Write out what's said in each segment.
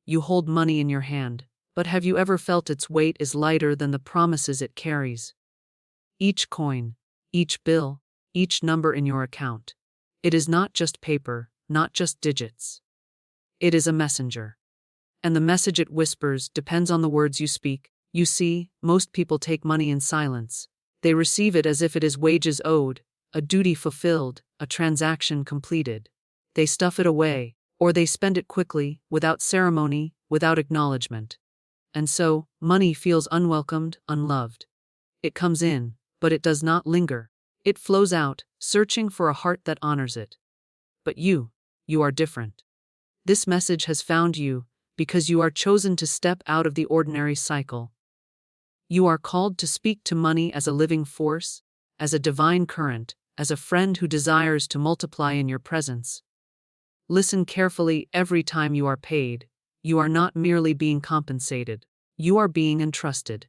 You hold money in your hand, but have you ever felt its weight is lighter than the promises it carries? Each coin, each bill, each number in your account. It is not just paper, not just digits. It is a messenger. And the message it whispers depends on the words you speak. You see, most people take money in silence. They receive it as if it is wages owed, a duty fulfilled, a transaction completed. They stuff it away, or they spend it quickly, without ceremony, without acknowledgement. And so, money feels unwelcomed, unloved. It comes in, but it does not linger. It flows out, searching for a heart that honors it. But you are different. This message has found you, because you are chosen to step out of the ordinary cycle. You are called to speak to money as a living force, as a divine current, as a friend who desires to multiply in your presence. Listen carefully every time you are paid. You are not merely being compensated. You are being entrusted.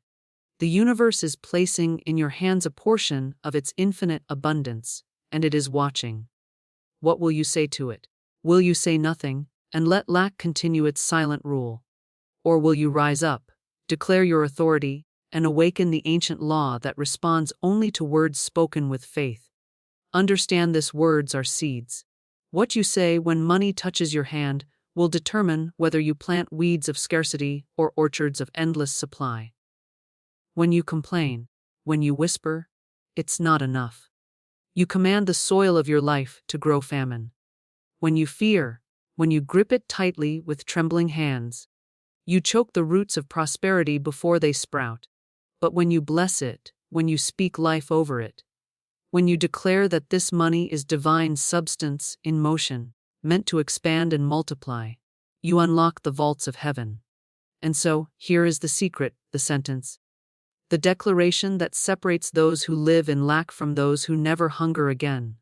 The universe is placing in your hands a portion of its infinite abundance, and it is watching. What will you say to it? Will you say nothing, and let lack continue its silent rule? Or will you rise up, declare your authority, and awaken the ancient law that responds only to words spoken with faith? Understand this: words are seeds. What you say when money touches your hand will determine whether you plant weeds of scarcity or orchards of endless supply. When you complain, when you whisper, it's not enough. You command the soil of your life to grow famine. When you fear, when you grip it tightly with trembling hands, you choke the roots of prosperity before they sprout. But when you bless it, when you speak life over it, when you declare that this money is divine substance in motion, meant to expand and multiply, you unlock the vaults of heaven. And so, here is the secret, the sentence, the declaration that separates those who live in lack from those who never hunger again.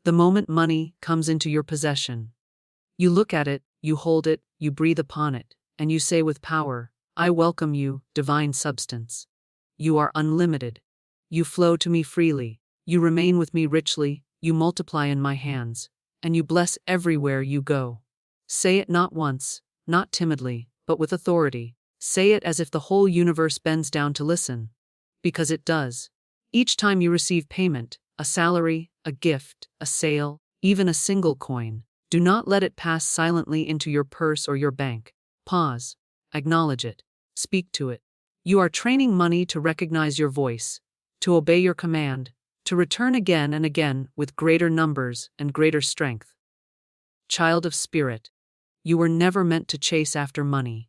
The moment money comes into your possession, you look at it, you hold it, you breathe upon it, and you say with power, I welcome you, divine substance. You are unlimited. You flow to me freely. You remain with me richly. You multiply in my hands, and you bless everywhere you go. Say it not once, not timidly, but with authority. Say it as if the whole universe bends down to listen. Because it does. Each time you receive payment, a salary, a gift, a sale, even a single coin, do not let it pass silently into your purse or your bank. Pause. Acknowledge it. Speak to it. You are training money to recognize your voice, to obey your command, to return again and again with greater numbers and greater strength. Child of spirit, you were never meant to chase after money.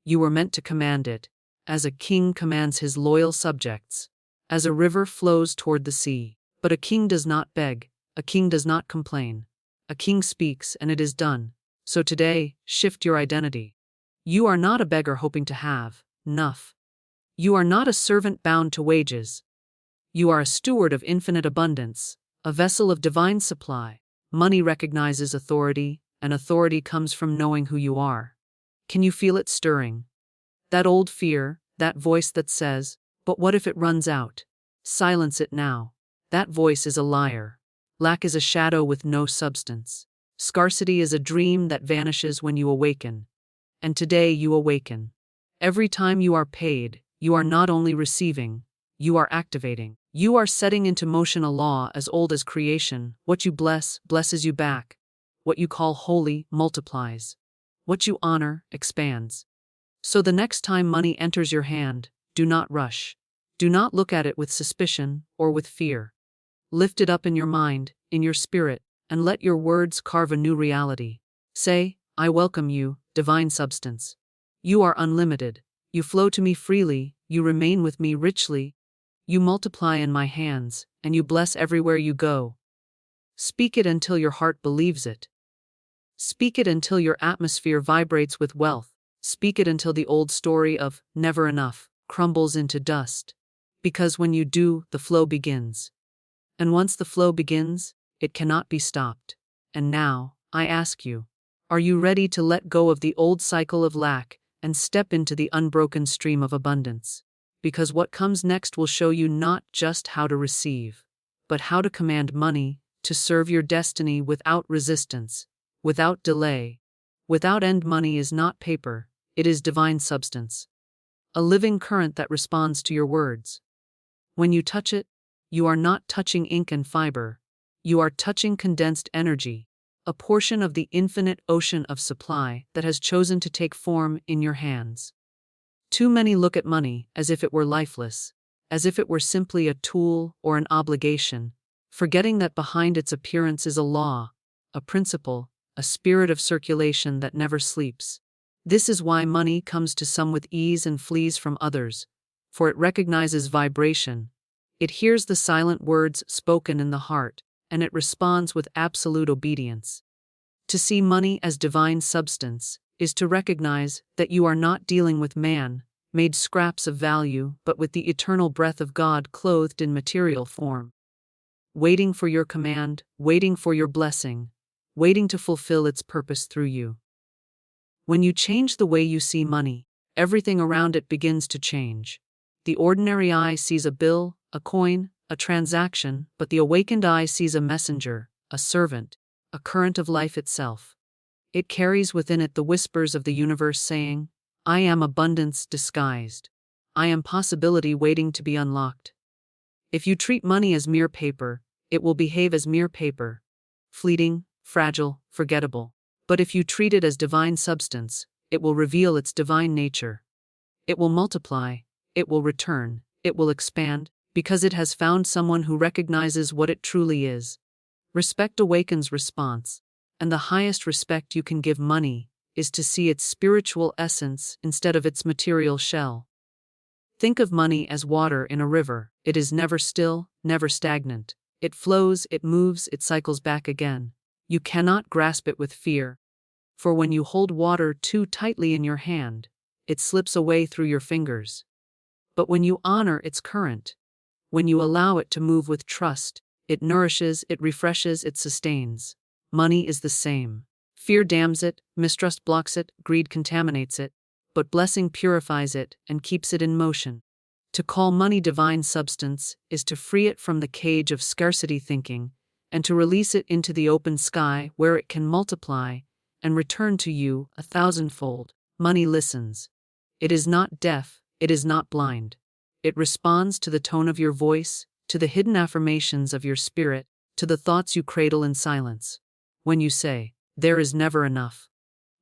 You were meant to command it, as a king commands his loyal subjects, as a river flows toward the sea. But a king does not beg, a king does not complain. A king speaks and it is done. So today, shift your identity. You are not a beggar hoping to have enough. You are not a servant bound to wages. You are a steward of infinite abundance, a vessel of divine supply. Money recognizes authority, and authority comes from knowing who you are. Can you feel it stirring? That old fear, that voice that says, but what if it runs out? Silence it now. That voice is a liar. Lack is a shadow with no substance. Scarcity is a dream that vanishes when you awaken. And today you awaken. Every time you are paid, you are not only receiving, you are activating. You are setting into motion a law as old as creation. What you bless, blesses you back. What you call holy, multiplies. What you honor, expands. So the next time money enters your hand, do not rush. Do not look at it with suspicion or with fear. Lift it up in your mind, in your spirit, and let your words carve a new reality. Say, I welcome you, divine substance. You are unlimited. You flow to me freely, you remain with me richly. You multiply in my hands, and you bless everywhere you go. Speak it until your heart believes it. Speak it until your atmosphere vibrates with wealth. Speak it until the old story of never enough crumbles into dust. Because when you do, the flow begins. And once the flow begins, it cannot be stopped. And now, I ask you, are you ready to let go of the old cycle of lack and step into the unbroken stream of abundance? Because what comes next will show you not just how to receive, but how to command money to serve your destiny without resistance, without delay, Without end, money is not paper, it is divine substance. A living current that responds to your words. When you touch it, you are not touching ink and fiber. You are touching condensed energy, a portion of the infinite ocean of supply that has chosen to take form in your hands. Too many look at money as if it were lifeless, as if it were simply a tool or an obligation, forgetting that behind its appearance is a law, a principle, a spirit of circulation that never sleeps. This is why money comes to some with ease and flees from others, for it recognizes vibration. It hears the silent words spoken in the heart, and it responds with absolute obedience. To see money as divine substance is to recognize that you are not dealing with man-made scraps of value, but with the eternal breath of God clothed in material form. Waiting for your command, waiting for your blessing, waiting to fulfill its purpose through you. When you change the way you see money, everything around it begins to change. The ordinary eye sees a bill, a coin, a transaction, but the awakened eye sees a messenger, a servant, a current of life itself. It carries within it the whispers of the universe saying, I am abundance disguised. I am possibility waiting to be unlocked. If you treat money as mere paper, it will behave as mere paper. Fleeting, fragile, forgettable. But if you treat it as divine substance, it will reveal its divine nature. It will multiply, it will return, it will expand, because it has found someone who recognizes what it truly is. Respect awakens response, and the highest respect you can give money is to see its spiritual essence instead of its material shell. Think of money as water in a river. It is never still, never stagnant. It flows, it moves, it cycles back again. You cannot grasp it with fear, for when you hold water too tightly in your hand, it slips away through your fingers. But when you honor its current, when you allow it to move with trust, it nourishes, it refreshes, it sustains. Money is the same. Fear dams it, mistrust blocks it, greed contaminates it, but blessing purifies it and keeps it in motion. To call money divine substance is to free it from the cage of scarcity thinking and to release it into the open sky where it can multiply and return to you 1,000-fold. Money listens. It is not deaf, it is not blind. It responds to the tone of your voice, to the hidden affirmations of your spirit, to the thoughts you cradle in silence. When you say, there is never enough,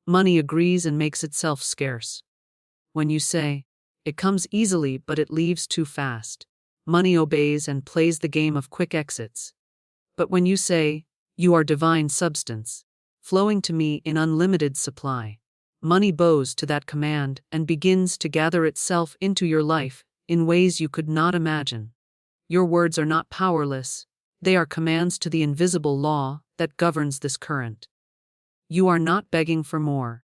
money agrees and makes itself scarce. When you say, it comes easily but it leaves too fast, money obeys and plays the game of quick exits. But when you say, you are divine substance, flowing to me in unlimited supply, money bows to that command and begins to gather itself into your life in ways you could not imagine. Your words are not powerless, they are commands to the invisible law that governs this current. You are not begging for more.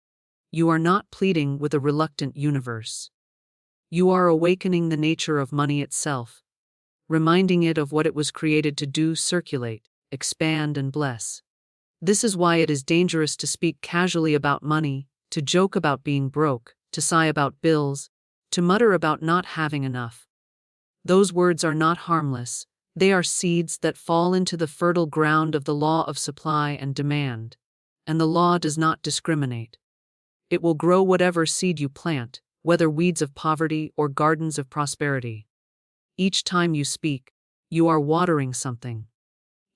You are not pleading with a reluctant universe. You are awakening the nature of money itself, reminding it of what it was created to do: circulate, expand, and bless. This is why it is dangerous to speak casually about money, to joke about being broke, to sigh about bills, to mutter about not having enough. Those words are not harmless, they are seeds that fall into the fertile ground of the law of supply and demand, and the law does not discriminate. It will grow whatever seed you plant, whether weeds of poverty or gardens of prosperity. Each time you speak, you are watering something.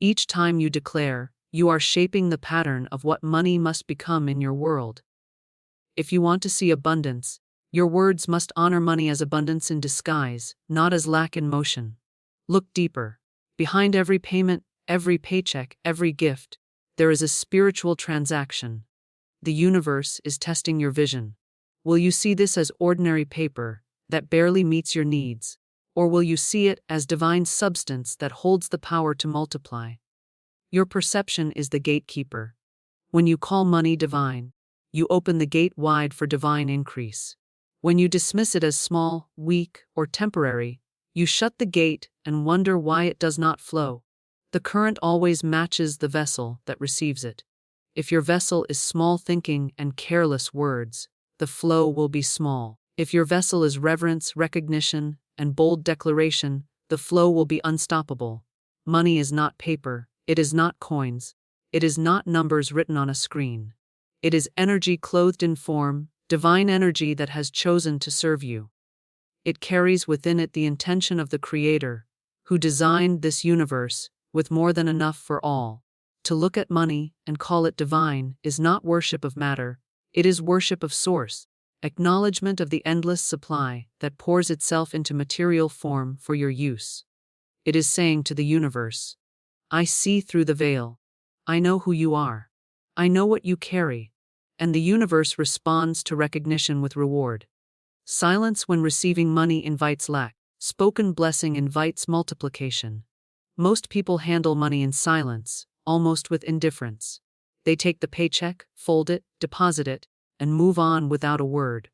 Each time you declare, you are shaping the pattern of what money must become in your world. If you want to see abundance, your words must honor money as abundance in disguise, not as lack in motion. Look deeper. Behind every payment, every paycheck, every gift, there is a spiritual transaction. The universe is testing your vision. Will you see this as ordinary paper that barely meets your needs, or will you see it as divine substance that holds the power to multiply? Your perception is the gatekeeper. When you call money divine, you open the gate wide for divine increase. When you dismiss it as small, weak, or temporary, you shut the gate and wonder why it does not flow. The current always matches the vessel that receives it. If your vessel is small thinking and careless words, the flow will be small. If your vessel is reverence, recognition, and bold declaration, the flow will be unstoppable. Money is not paper, it is not coins, it is not numbers written on a screen. It is energy clothed in form, divine energy that has chosen to serve you. It carries within it the intention of the Creator, who designed this universe with more than enough for all. To look at money and call it divine is not worship of matter, it is worship of Source, acknowledgement of the endless supply that pours itself into material form for your use. It is saying to the universe, I see through the veil. I know who you are. I know what you carry. And the universe responds to recognition with reward. Silence when receiving money invites lack. Spoken blessing invites multiplication. Most people handle money in silence, almost with indifference. They take the paycheck, fold it, deposit it, and move on without a word.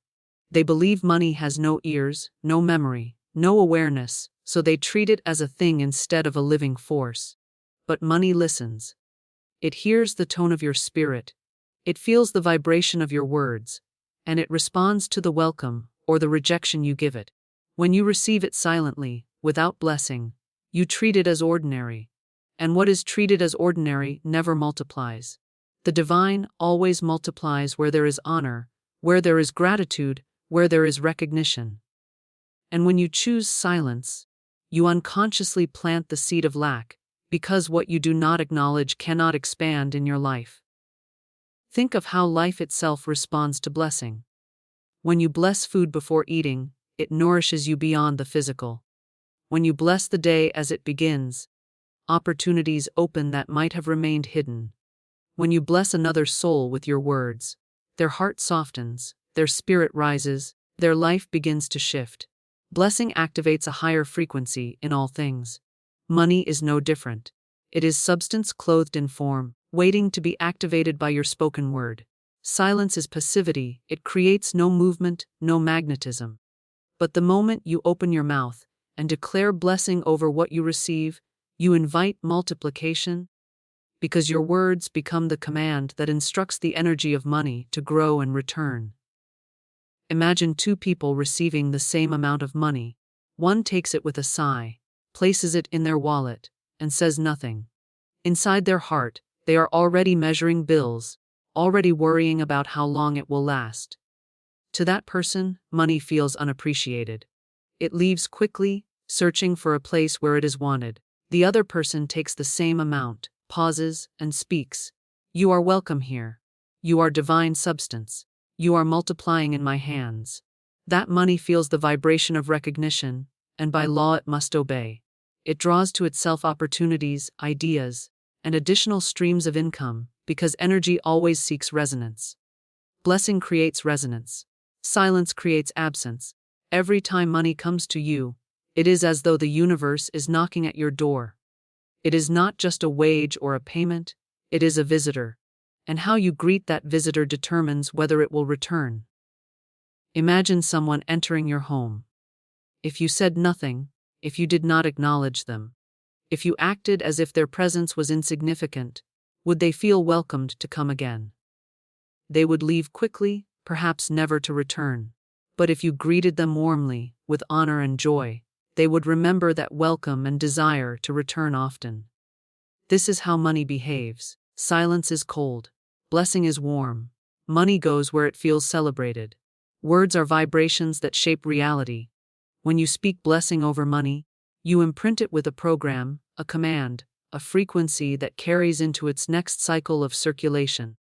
They believe money has no ears, no memory, no awareness, so they treat it as a thing instead of a living force. But money listens. It hears the tone of your spirit. It feels the vibration of your words, and it responds to the welcome or the rejection you give it. When you receive it silently, without blessing, you treat it as ordinary. And what is treated as ordinary never multiplies. The divine always multiplies where there is honor, where there is gratitude, where there is recognition. And when you choose silence, you unconsciously plant the seed of lack, because what you do not acknowledge cannot expand in your life. Think of how life itself responds to blessing. When you bless food before eating, it nourishes you beyond the physical. When you bless the day as it begins, opportunities open that might have remained hidden. When you bless another soul with your words, their heart softens, their spirit rises, their life begins to shift. Blessing activates a higher frequency in all things. Money is no different. It is substance clothed in form, waiting to be activated by your spoken word. Silence is passivity, it creates no movement, no magnetism. But the moment you open your mouth and declare blessing over what you receive, you invite multiplication, because your words become the command that instructs the energy of money to grow and return. Imagine two people receiving the same amount of money. One takes it with a sigh, places it in their wallet, and says nothing. Inside their heart, they are already measuring bills, already worrying about how long it will last. To that person, money feels unappreciated. It leaves quickly, searching for a place where it is wanted. The other person takes the same amount, pauses, and speaks. You are welcome here. You are divine substance. You are multiplying in my hands. That money feels the vibration of recognition, and by law it must obey. It draws to itself opportunities, ideas, and additional streams of income, because energy always seeks resonance. Blessing creates resonance. Silence creates absence. Every time money comes to you, it is as though the universe is knocking at your door. It is not just a wage or a payment, it is a visitor. And how you greet that visitor determines whether it will return. Imagine someone entering your home. If you said nothing, if you did not acknowledge them, if you acted as if their presence was insignificant, would they feel welcomed to come again? They would leave quickly, perhaps never to return. But if you greeted them warmly, with honor and joy, they would remember that welcome and desire to return often. This is how money behaves. Silence is cold. Blessing is warm. Money goes where it feels celebrated. Words are vibrations that shape reality. When you speak blessing over money, you imprint it with a program, a command, a frequency that carries into its next cycle of circulation.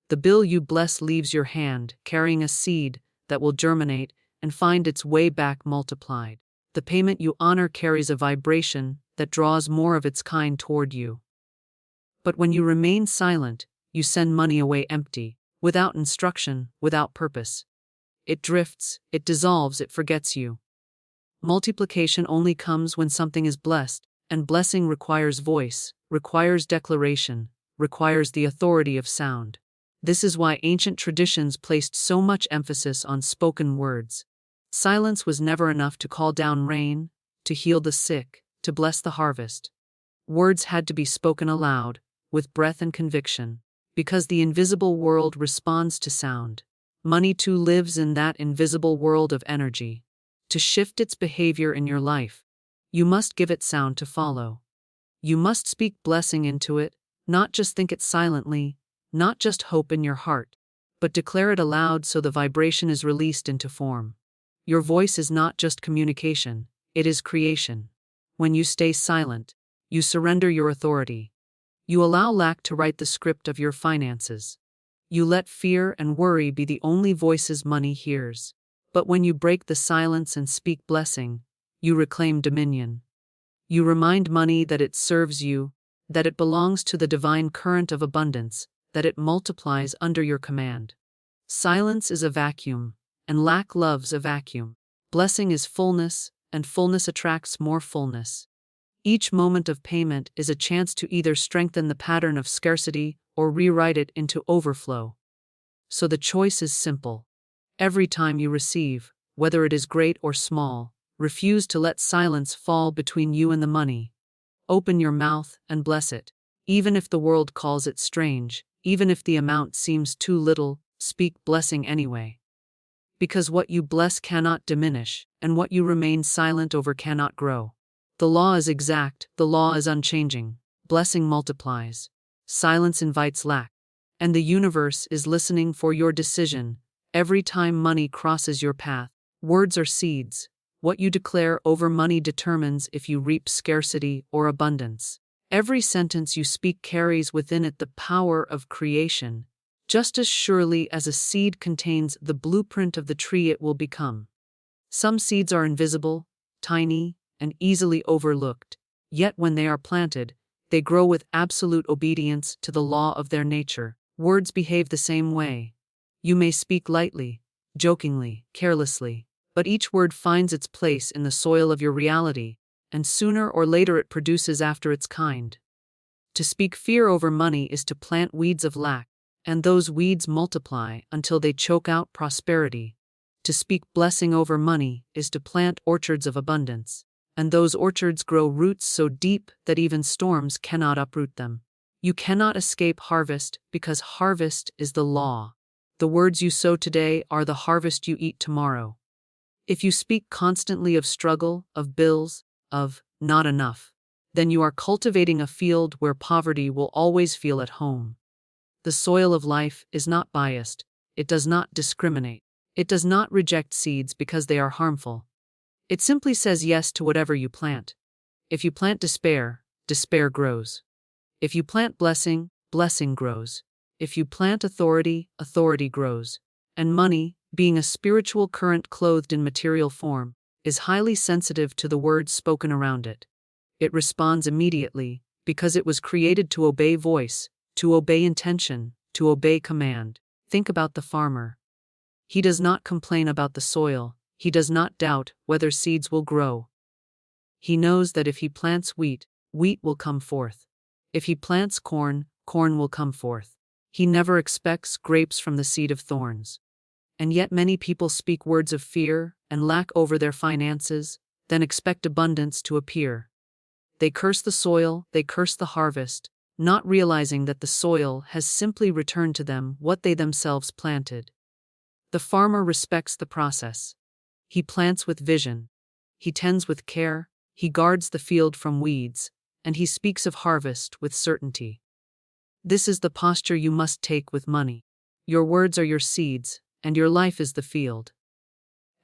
The bill you bless leaves your hand, carrying a seed that will germinate and find its way back multiplied. The payment you honor carries a vibration that draws more of its kind toward you. But when you remain silent, you send money away empty, without instruction, without purpose. It drifts, it dissolves, it forgets you. Multiplication only comes when something is blessed, and blessing requires voice, requires declaration, requires the authority of sound. This is why ancient traditions placed so much emphasis on spoken words. Silence was never enough to call down rain, to heal the sick, to bless the harvest. Words had to be spoken aloud, with breath and conviction, because the invisible world responds to sound. Money too lives in that invisible world of energy. To shift its behavior in your life, you must give it sound to follow. You must speak blessing into it, not just think it silently, not just hope in your heart, but declare it aloud so the vibration is released into form. Your voice is not just communication, it is creation. When you stay silent, you surrender your authority. You allow lack to write the script of your finances. You let fear and worry be the only voices money hears. But when you break the silence and speak blessing, you reclaim dominion. You remind money that it serves you, that it belongs to the divine current of abundance, that it multiplies under your command. Silence is a vacuum, and lack loves a vacuum. Blessing is fullness, and fullness attracts more fullness. Each moment of payment is a chance to either strengthen the pattern of scarcity or rewrite it into overflow. So the choice is simple. Every time you receive, whether it is great or small, refuse to let silence fall between you and the money. Open your mouth and bless it. Even if the world calls it strange, even if the amount seems too little, speak blessing anyway. Because what you bless cannot diminish, and what you remain silent over cannot grow. The law is exact, the law is unchanging. Blessing multiplies. Silence invites lack. And the universe is listening for your decision. Every time money crosses your path, words are seeds. What you declare over money determines if you reap scarcity or abundance. Every sentence you speak carries within it the power of creation, just as surely as a seed contains the blueprint of the tree it will become. Some seeds are invisible, tiny, and easily overlooked, yet when they are planted, they grow with absolute obedience to the law of their nature. Words behave the same way. You may speak lightly, jokingly, carelessly, but each word finds its place in the soil of your reality, and sooner or later it produces after its kind. To speak fear over money is to plant weeds of lack, and those weeds multiply until they choke out prosperity. To speak blessing over money is to plant orchards of abundance, and those orchards grow roots so deep that even storms cannot uproot them. You cannot escape harvest because harvest is the law. The words you sow today are the harvest you eat tomorrow. If you speak constantly of struggle, of bills, of not enough, then you are cultivating a field where poverty will always feel at home. The soil of life is not biased. It does not discriminate. It does not reject seeds because they are harmful. It simply says yes to whatever you plant. If you plant despair, despair grows. If you plant blessing, blessing grows. If you plant authority, authority grows. And money, being a spiritual current clothed in material form, is highly sensitive to the words spoken around it. It responds immediately, because it was created to obey voice, to obey intention, to obey command. Think about the farmer. He does not complain about the soil. He does not doubt whether seeds will grow. He knows that if he plants wheat, wheat will come forth. If he plants corn, corn will come forth. He never expects grapes from the seed of thorns. And yet many people speak words of fear and lack over their finances, then expect abundance to appear. They curse the soil, they curse the harvest, not realizing that the soil has simply returned to them what they themselves planted. The farmer respects the process. He plants with vision. He tends with care. He guards the field from weeds, and he speaks of harvest with certainty. This is the posture you must take with money. Your words are your seeds, and your life is the field.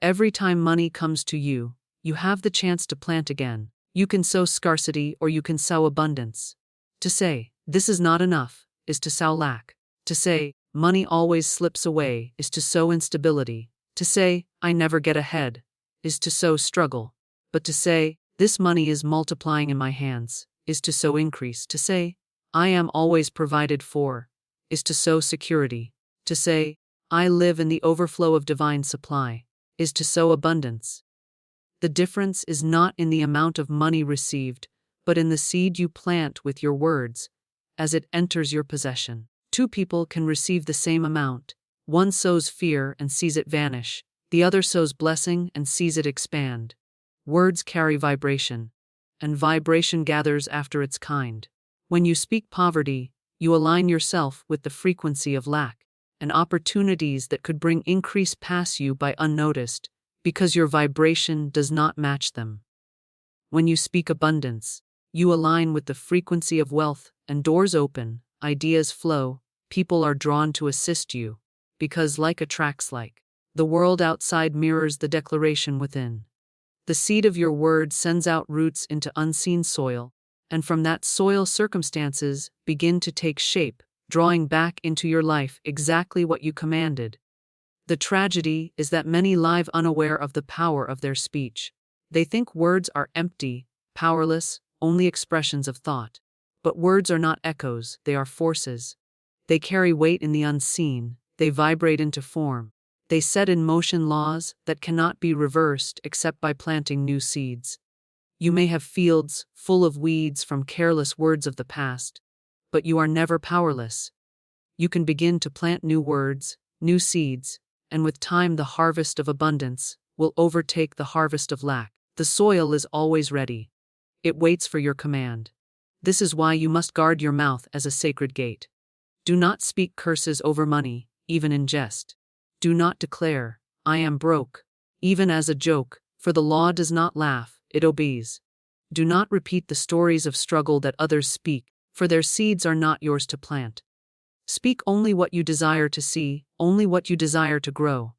Every time money comes to you, you have the chance to plant again. You can sow scarcity or you can sow abundance. To say, "This is not enough," is to sow lack. To say, "Money always slips away," is to sow instability. To say, "I never get ahead," is to sow struggle. But to say, "This money is multiplying in my hands," is to sow increase. To say, "I am always provided for," is to sow security. To say, "I live in the overflow of divine supply," is to sow abundance. The difference is not in the amount of money received, but in the seed you plant with your words, as it enters your possession. Two people can receive the same amount. One sows fear and sees it vanish. The other sows blessing and sees it expand. Words carry vibration, and vibration gathers after its kind. When you speak poverty, you align yourself with the frequency of lack, and opportunities that could bring increase pass you by unnoticed, because your vibration does not match them. When you speak abundance, you align with the frequency of wealth, and doors open, ideas flow, people are drawn to assist you. because like attracts like. The world outside mirrors the declaration within. The seed of your word sends out roots into unseen soil, and from that soil circumstances begin to take shape, drawing back into your life exactly what you commanded. The tragedy is that many live unaware of the power of their speech. They think words are empty, powerless, only expressions of thought. But words are not echoes, they are forces. They carry weight in the unseen, they vibrate into form. They set in motion laws that cannot be reversed except by planting new seeds. You may have fields full of weeds from careless words of the past, but you are never powerless. You can begin to plant new words, new seeds, and with time the harvest of abundance will overtake the harvest of lack. The soil is always ready. It waits for your command. This is why you must guard your mouth as a sacred gate. Do not speak curses over money, even in jest. Do not declare, "I am broke," even as a joke, for the law does not laugh, it obeys. Do not repeat the stories of struggle that others speak, for their seeds are not yours to plant. Speak only what you desire to see, only what you desire to grow.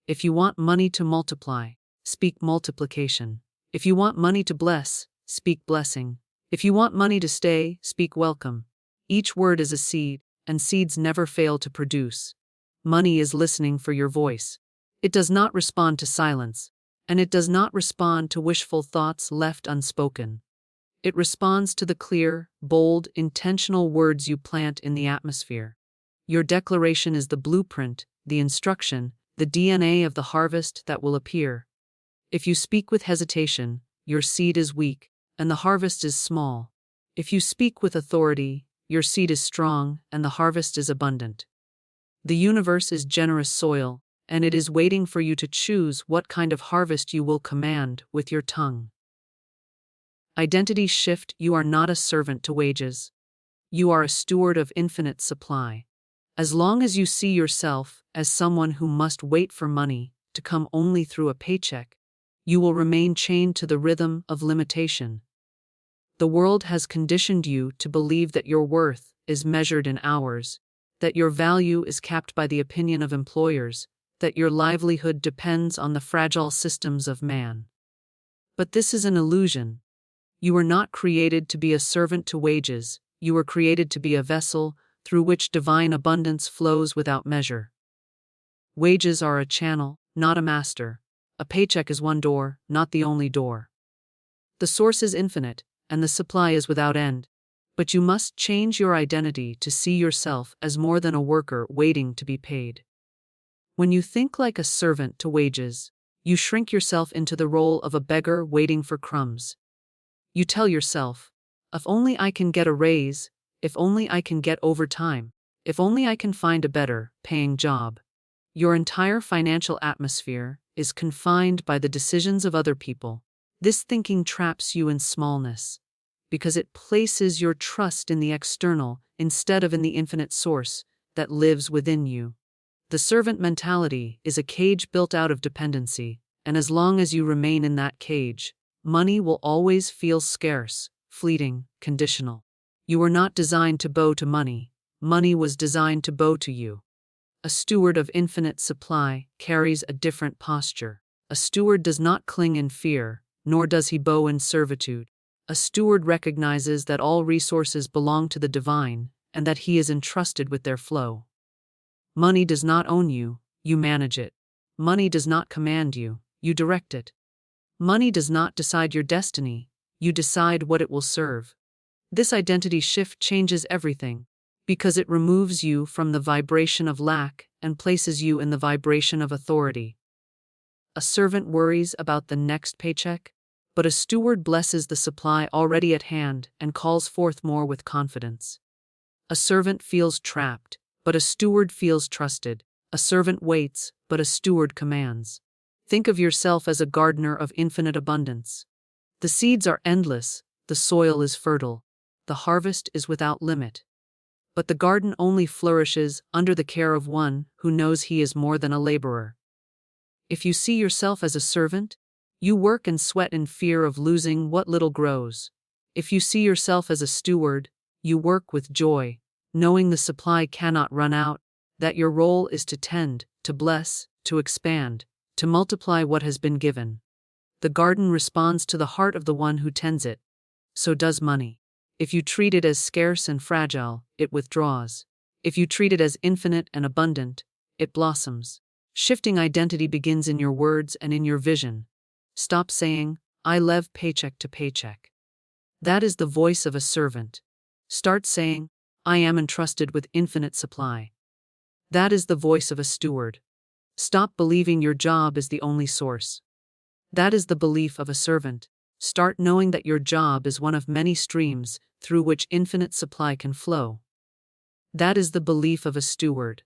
If you want money to multiply, speak multiplication. If you want money to bless, speak blessing. If you want money to stay, speak welcome. Each word is a seed, and seeds never fail to produce. Money is listening for your voice. It does not respond to silence, and it does not respond to wishful thoughts left unspoken. It responds to the clear, bold, intentional words you plant in the atmosphere. Your declaration is the blueprint, the instruction, the DNA of the harvest that will appear. If you speak with hesitation, your seed is weak, and the harvest is small. If you speak with authority, your seed is strong, and the harvest is abundant. The universe is generous soil, and it is waiting for you to choose what kind of harvest you will command with your tongue. Identity shift. You are not a servant to wages. You are a steward of infinite supply. As long as you see yourself as someone who must wait for money to come only through a paycheck, you will remain chained to the rhythm of limitation. The world has conditioned you to believe that your worth is measured in hours, that your value is capped by the opinion of employers, that your livelihood depends on the fragile systems of man. But this is an illusion. You were not created to be a servant to wages, you were created to be a vessel through which divine abundance flows without measure. Wages are a channel, not a master. A paycheck is one door, not the only door. The source is infinite, and the supply is without end. But you must change your identity to see yourself as more than a worker waiting to be paid. When you think like a servant to wages, you shrink yourself into the role of a beggar waiting for crumbs. You tell yourself, if only I can get a raise, if only I can get overtime, if only I can find a better paying job. Your entire financial atmosphere is confined by the decisions of other people. This thinking traps you in smallness, because it places your trust in the external instead of in the infinite source that lives within you. The servant mentality is a cage built out of dependency, and as long as you remain in that cage, money will always feel scarce, fleeting, conditional. You were not designed to bow to money. Money was designed to bow to you. A steward of infinite supply carries a different posture. A steward does not cling in fear, nor does he bow in servitude. A steward recognizes that all resources belong to the divine, and that he is entrusted with their flow. Money does not own you, you manage it. Money does not command you, you direct it. Money does not decide your destiny, you decide what it will serve. This identity shift changes everything, because it removes you from the vibration of lack and places you in the vibration of authority. A servant worries about the next paycheck, but a steward blesses the supply already at hand and calls forth more with confidence. A servant feels trapped, but a steward feels trusted. A servant waits, but a steward commands. Think of yourself as a gardener of infinite abundance. The seeds are endless, the soil is fertile, the harvest is without limit. But the garden only flourishes under the care of one who knows he is more than a laborer. If you see yourself as a servant, you work and sweat in fear of losing what little grows. If you see yourself as a steward, you work with joy, knowing the supply cannot run out, that your role is to tend, to bless, to expand, to multiply what has been given. The garden responds to the heart of the one who tends it. So does money. If you treat it as scarce and fragile, it withdraws. If you treat it as infinite and abundant, it blossoms. Shifting identity begins in your words and in your vision. Stop saying, "I live paycheck to paycheck." That is the voice of a servant. Start saying, "I am entrusted with infinite supply." That is the voice of a steward. Stop believing your job is the only source. That is the belief of a servant. Start knowing that your job is one of many streams through which infinite supply can flow. That is the belief of a steward.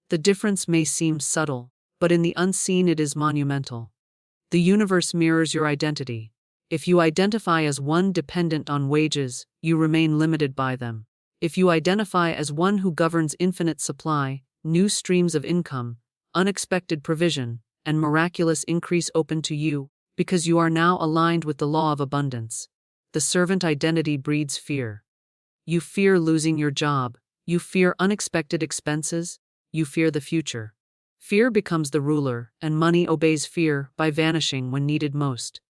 The difference may seem subtle, but in the unseen it is monumental. The universe mirrors your identity. If you identify as one dependent on wages, you remain limited by them. If you identify as one who governs infinite supply, new streams of income, unexpected provision, and miraculous increase open to you, because you are now aligned with the law of abundance. The servant identity breeds fear. You fear losing your job. You fear unexpected expenses. You fear the future. Fear becomes the ruler, and money obeys fear by vanishing when needed most.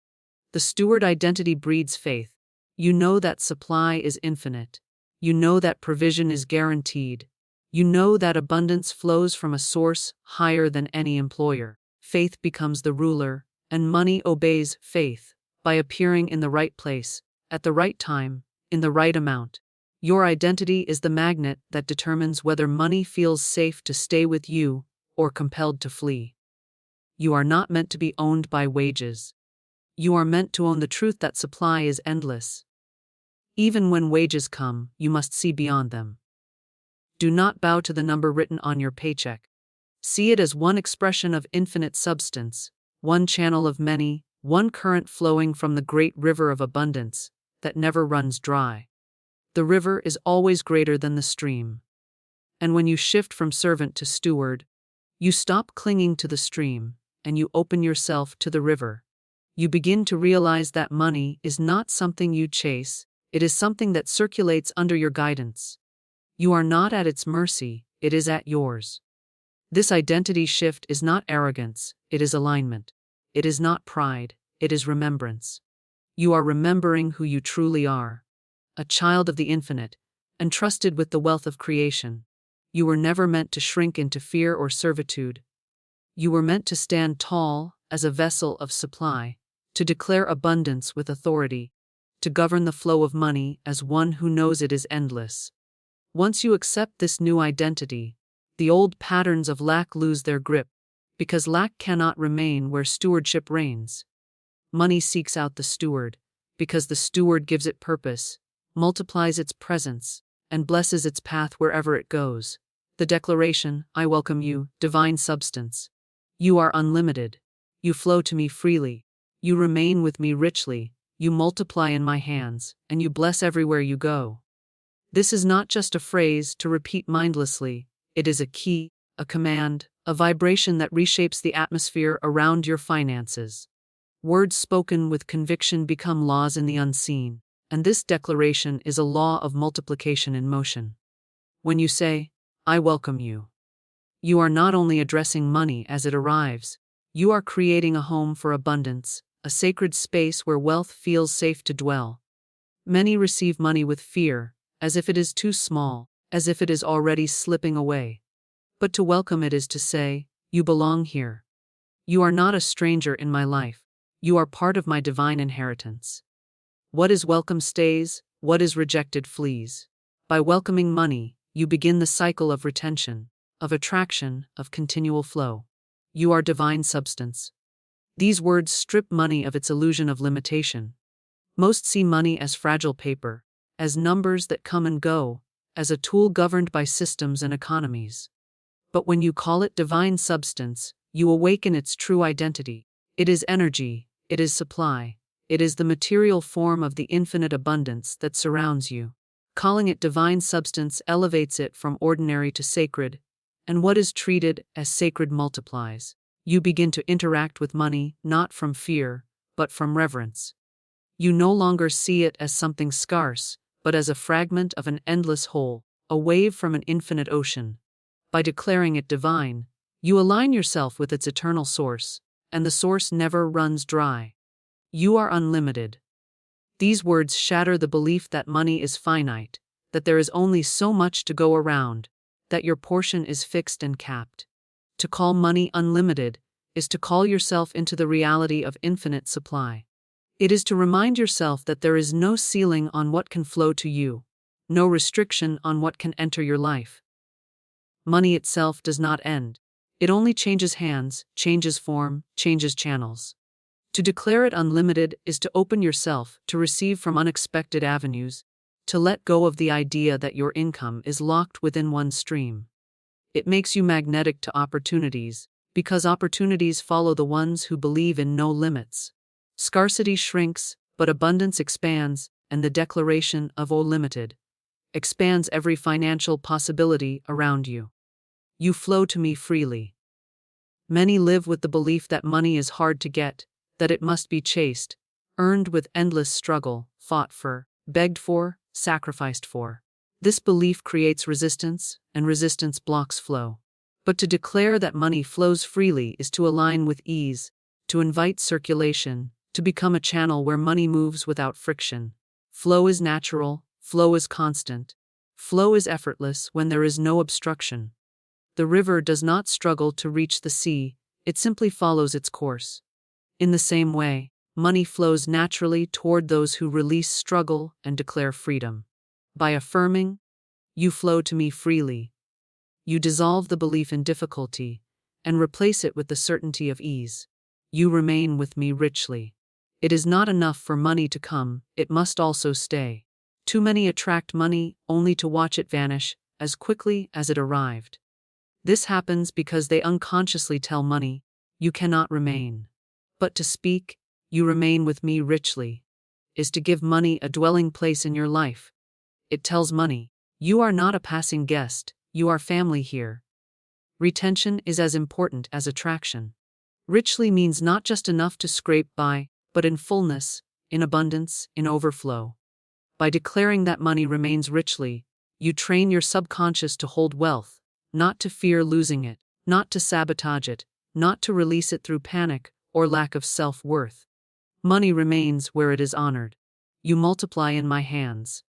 The steward identity breeds faith. You know that supply is infinite. You know that provision is guaranteed. You know that abundance flows from a source higher than any employer. Faith becomes the ruler, and money obeys faith by appearing in the right place, at the right time, in the right amount. Your identity is the magnet that determines whether money feels safe to stay with you or compelled to flee. You are not meant to be owned by wages. You are meant to own the truth that supply is endless. Even when wages come, you must see beyond them. Do not bow to the number written on your paycheck. See it as one expression of infinite substance, one channel of many, one current flowing from the great river of abundance that never runs dry. The river is always greater than the stream. And when you shift from servant to steward, you stop clinging to the stream and you open yourself to the river. You begin to realize that money is not something you chase, it is something that circulates under your guidance. You are not at its mercy, it is at yours. This identity shift is not arrogance, it is alignment. It is not pride, it is remembrance. You are remembering who you truly are. A child of the infinite, entrusted with the wealth of creation. You were never meant to shrink into fear or servitude. You were meant to stand tall as a vessel of supply, to declare abundance with authority, to govern the flow of money as one who knows it is endless. Once you accept this new identity, the old patterns of lack lose their grip, because lack cannot remain where stewardship reigns. Money seeks out the steward, because the steward gives it purpose, multiplies its presence, and blesses its path wherever it goes. The declaration, "I welcome you, divine substance. You are unlimited. You flow to me freely. You remain with me richly. You multiply in my hands, and you bless everywhere you go." This is not just a phrase to repeat mindlessly, it is a key, a command, a vibration that reshapes the atmosphere around your finances. Words spoken with conviction become laws in the unseen, and this declaration is a law of multiplication in motion. When you say, "I welcome you," you are not only addressing money as it arrives, you are creating a home for abundance, a sacred space where wealth feels safe to dwell. Many receive money with fear, as if it is too small, as if it is already slipping away. But to welcome it is to say, "You belong here. You are not a stranger in my life. You are part of my divine inheritance." What is welcome stays, what is rejected flees. By welcoming money, you begin the cycle of retention, of attraction, of continual flow. You are divine substance. These words strip money of its illusion of limitation. Most see money as fragile paper, as numbers that come and go, as a tool governed by systems and economies. But when you call it divine substance, you awaken its true identity. It is energy, it is supply, it is the material form of the infinite abundance that surrounds you. Calling it divine substance elevates it from ordinary to sacred, and what is treated as sacred multiplies. You begin to interact with money not from fear, but from reverence. You no longer see it as something scarce, but as a fragment of an endless whole, a wave from an infinite ocean. By declaring it divine, you align yourself with its eternal source, and the source never runs dry. You are unlimited. These words shatter the belief that money is finite, that there is only so much to go around, that your portion is fixed and capped. To call money unlimited is to call yourself into the reality of infinite supply. It is to remind yourself that there is no ceiling on what can flow to you, no restriction on what can enter your life. Money itself does not end. It only changes hands, changes form, changes channels. To declare it unlimited is to open yourself to receive from unexpected avenues, to let go of the idea that your income is locked within one stream. It makes you magnetic to opportunities, because opportunities follow the ones who believe in no limits. Scarcity shrinks, but abundance expands, and the declaration of O Limited expands every financial possibility around you. You flow to me freely. Many live with the belief that money is hard to get, that it must be chased, earned with endless struggle, fought for, begged for, sacrificed for. This belief creates resistance, and resistance blocks flow. But to declare that money flows freely is to align with ease, to invite circulation, to become a channel where money moves without friction. Flow is natural, flow is constant. Flow is effortless when there is no obstruction. The river does not struggle to reach the sea, it simply follows its course. In the same way, money flows naturally toward those who release struggle and declare freedom. By affirming, "You flow to me freely," you dissolve the belief in difficulty and replace it with the certainty of ease. You remain with me richly. It is not enough for money to come, it must also stay. Too many attract money only to watch it vanish as quickly as it arrived. This happens because they unconsciously tell money, "You cannot remain." But to speak, "You remain with me richly," is to give money a dwelling place in your life. It tells money, "You are not a passing guest, you are family here." Retention is as important as attraction. Richly means not just enough to scrape by, but in fullness, in abundance, in overflow. By declaring that money remains richly, you train your subconscious to hold wealth, not to fear losing it, not to sabotage it, not to release it through panic or lack of self-worth. Money remains where it is honored. You multiply in my hands.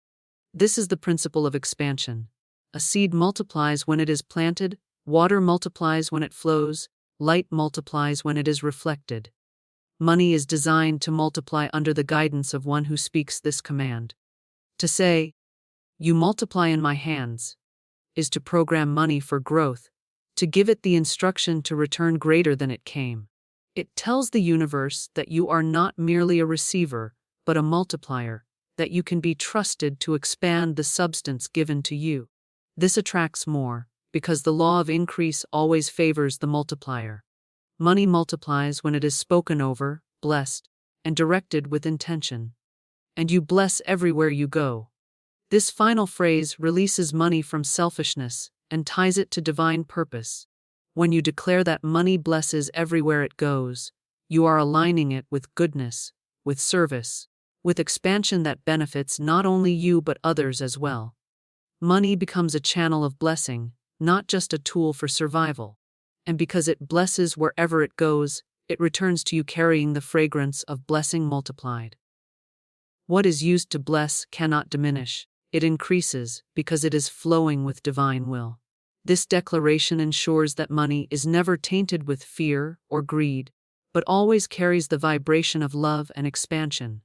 This is the principle of expansion. A seed multiplies when it is planted, water multiplies when it flows, light multiplies when it is reflected. Money is designed to multiply under the guidance of one who speaks this command. To say, "You multiply in my hands," is to program money for growth, to give it the instruction to return greater than it came. It tells the universe that you are not merely a receiver, but a multiplier, that you can be trusted to expand the substance given to you. This attracts more, because the law of increase always favors the multiplier. Money multiplies when it is spoken over, blessed, and directed with intention. And you bless everywhere you go. This final phrase releases money from selfishness and ties it to divine purpose. When you declare that money blesses everywhere it goes, you are aligning it with goodness, with service, with expansion that benefits not only you but others as well. Money becomes a channel of blessing, not just a tool for survival. And because it blesses wherever it goes, it returns to you carrying the fragrance of blessing multiplied. What is used to bless cannot diminish, it increases because it is flowing with divine will. This declaration ensures that money is never tainted with fear or greed, but always carries the vibration of love and expansion.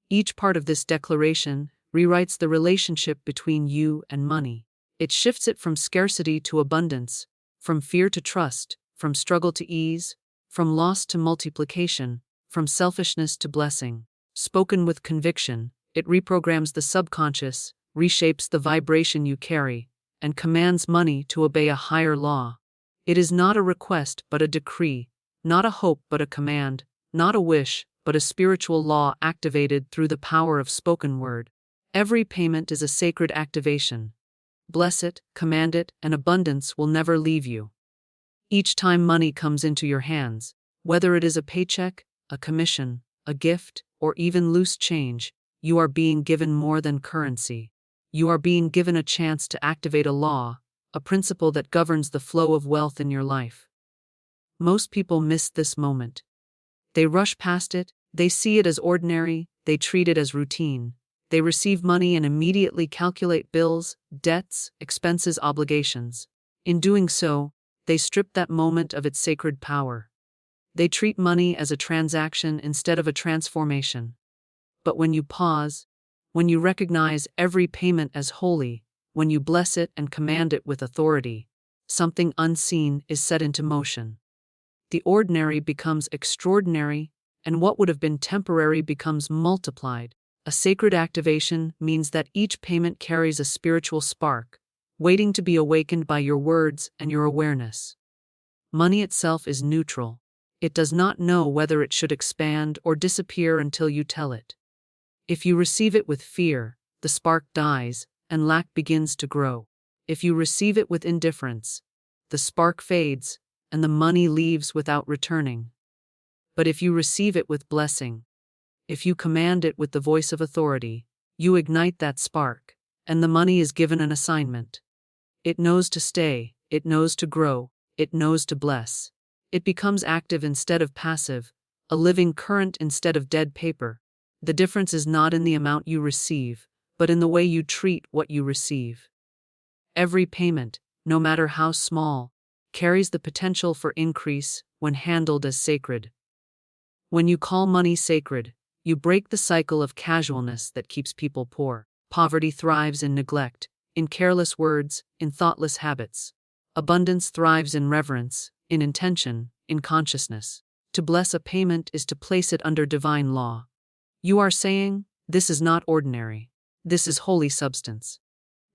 Each part of this declaration rewrites the relationship between you and money. It shifts it from scarcity to abundance, from fear to trust, from struggle to ease, from loss to multiplication, from selfishness to blessing. Spoken with conviction, it reprograms the subconscious, reshapes the vibration you carry, and commands money to obey a higher law. It is not a request but a decree, not a hope but a command, not a wish but a spiritual law activated through the power of spoken word. Every payment is a sacred activation. Bless it, command it, and abundance will never leave you. Each time money comes into your hands, whether it is a paycheck, a commission, a gift, or even loose change, you are being given more than currency. You are being given a chance to activate a law, a principle that governs the flow of wealth in your life. Most people miss this moment. They rush past it, they see it as ordinary, they treat it as routine. They receive money and immediately calculate bills, debts, expenses, obligations. In doing so, they strip that moment of its sacred power. They treat money as a transaction instead of a transformation. But when you pause, when you recognize every payment as holy, when you bless it and command it with authority, something unseen is set into motion. The ordinary becomes extraordinary, and what would have been temporary becomes multiplied. A sacred activation means that each payment carries a spiritual spark, waiting to be awakened by your words and your awareness. Money itself is neutral. It does not know whether it should expand or disappear until you tell it. If you receive it with fear, the spark dies, and lack begins to grow. If you receive it with indifference, the spark fades, and the money leaves without returning. But if you receive it with blessing, if you command it with the voice of authority, you ignite that spark, and the money is given an assignment. It knows to stay, it knows to grow, it knows to bless. It becomes active instead of passive, a living current instead of dead paper. The difference is not in the amount you receive, but in the way you treat what you receive. Every payment, no matter how small, carries the potential for increase when handled as sacred. When you call money sacred, you break the cycle of casualness that keeps people poor. Poverty thrives in neglect, in careless words, in thoughtless habits. Abundance thrives in reverence, in intention, in consciousness. To bless a payment is to place it under divine law. You are saying, this is not ordinary. This is holy substance.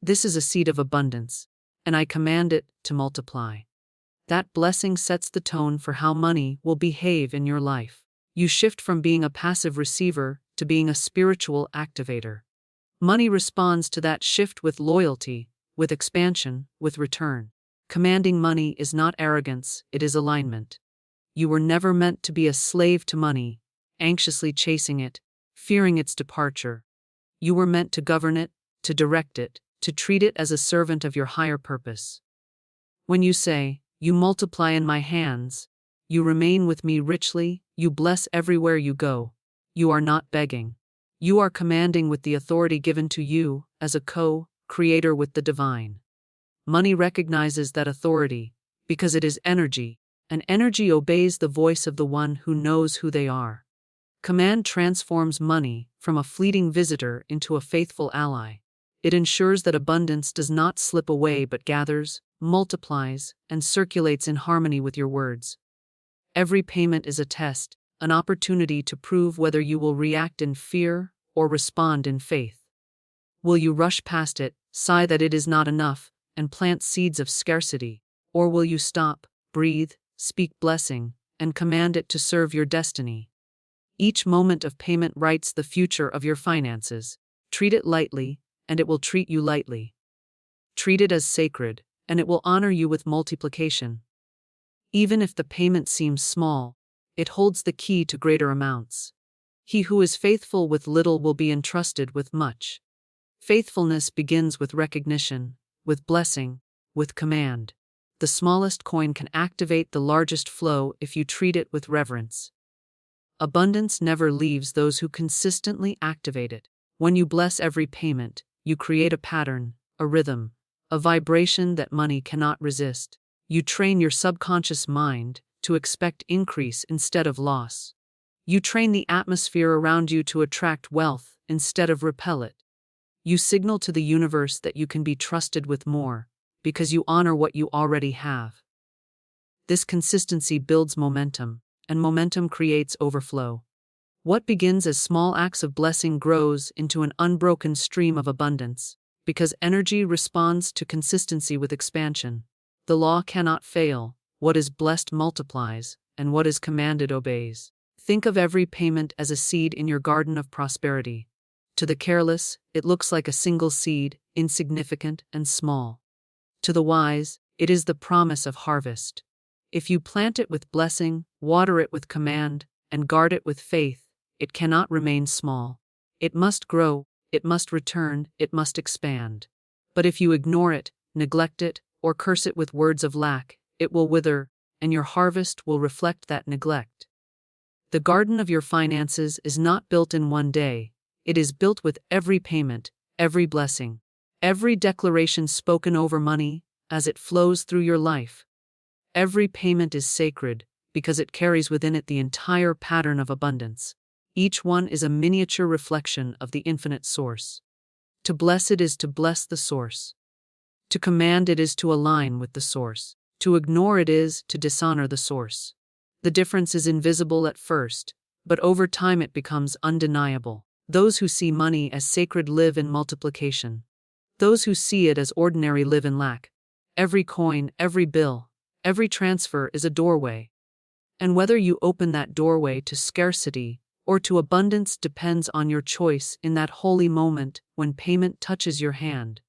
This is a seed of abundance, and I command it to multiply. That blessing sets the tone for how money will behave in your life. You shift from being a passive receiver to being a spiritual activator. Money responds to that shift with loyalty, with expansion, with return. Commanding money is not arrogance, it is alignment. You were never meant to be a slave to money, anxiously chasing it, fearing its departure. You were meant to govern it, to direct it, to treat it as a servant of your higher purpose. When you say, "You multiply in my hands," you remain with me richly, you bless everywhere you go. You are not begging. You are commanding with the authority given to you as a co-creator with the divine. Money recognizes that authority because it is energy, and energy obeys the voice of the one who knows who they are. Command transforms money from a fleeting visitor into a faithful ally. It ensures that abundance does not slip away but gathers, multiplies, and circulates in harmony with your words. Every payment is a test, an opportunity to prove whether you will react in fear or respond in faith. Will you rush past it, sigh that it is not enough, and plant seeds of scarcity? Or will you stop, breathe, speak blessing, and command it to serve your destiny? Each moment of payment writes the future of your finances. Treat it lightly, and it will treat you lightly. Treat it as sacred, and it will honor you with multiplication. Even if the payment seems small, it holds the key to greater amounts. He who is faithful with little will be entrusted with much. Faithfulness begins with recognition, with blessing, with command. The smallest coin can activate the largest flow if you treat it with reverence. Abundance never leaves those who consistently activate it. When you bless every payment, you create a pattern, a rhythm, a vibration that money cannot resist. You train your subconscious mind to expect increase instead of loss. You train the atmosphere around you to attract wealth instead of repel it. You signal to the universe that you can be trusted with more, because you honor what you already have. This consistency builds momentum, and momentum creates overflow. What begins as small acts of blessing grows into an unbroken stream of abundance, because energy responds to consistency with expansion. The law cannot fail. What is blessed multiplies, and what is commanded obeys. Think of every payment as a seed in your garden of prosperity. To the careless, it looks like a single seed, insignificant and small. To the wise, it is the promise of harvest. If you plant it with blessing, water it with command, and guard it with faith, it cannot remain small. It must grow, it must return, it must expand. But if you ignore it, neglect it, or curse it with words of lack, it will wither, and your harvest will reflect that neglect. The garden of your finances is not built in one day, it is built with every payment, every blessing, every declaration spoken over money as it flows through your life. Every payment is sacred because it carries within it the entire pattern of abundance. Each one is a miniature reflection of the infinite source. To bless it is to bless the source. To command it is to align with the source. To ignore it is to dishonor the source. The difference is invisible at first, but over time it becomes undeniable. Those who see money as sacred live in multiplication. Those who see it as ordinary live in lack. Every coin, every bill, every transfer is a doorway. And whether you open that doorway to scarcity or to abundance depends on your choice in that holy moment when payment touches your hand.